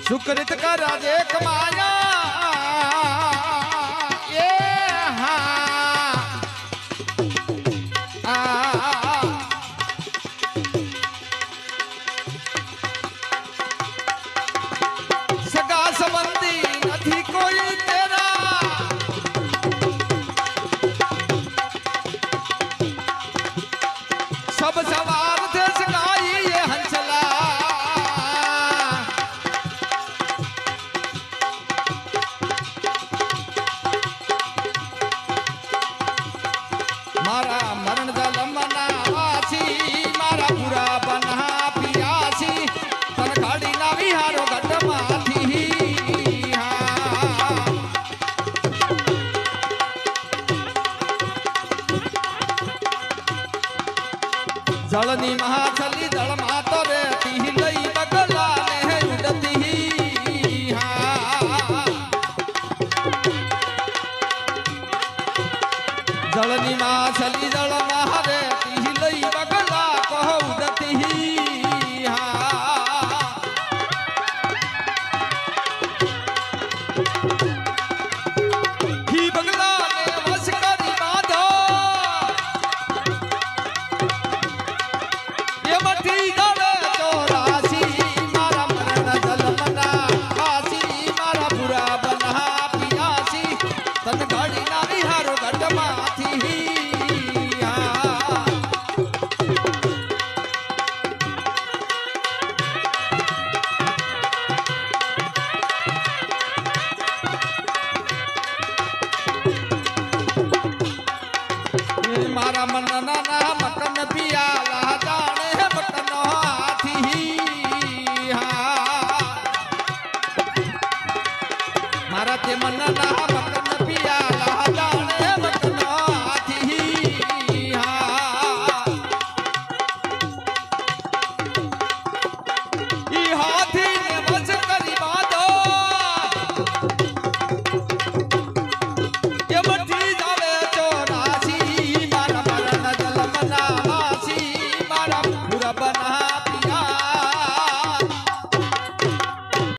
सुकृत का राजे कमाया ये सगा संबंधी नहीं कोई तेरा सब सवार थे सगाई ये हंसला मारा मरण जलम नावासी मारा पूरा बना पियासी तन खाड़ी ना विहारो घट माथी जलनी महाचली जल मातो रहती लई बगला ने उड़ती जलनी महाचली जल महारे लई बगला कहो उड़ती ही बगला ने वश करी बांधो ये मटी गले चौरासी मारा मरण जल मना आसी मारा बुरा बना पियासी तन गाड़ी ना विहारो घट माथी मारा मन ना मटन पियाला जाने मटन हाथी मारा ते मन ना मटन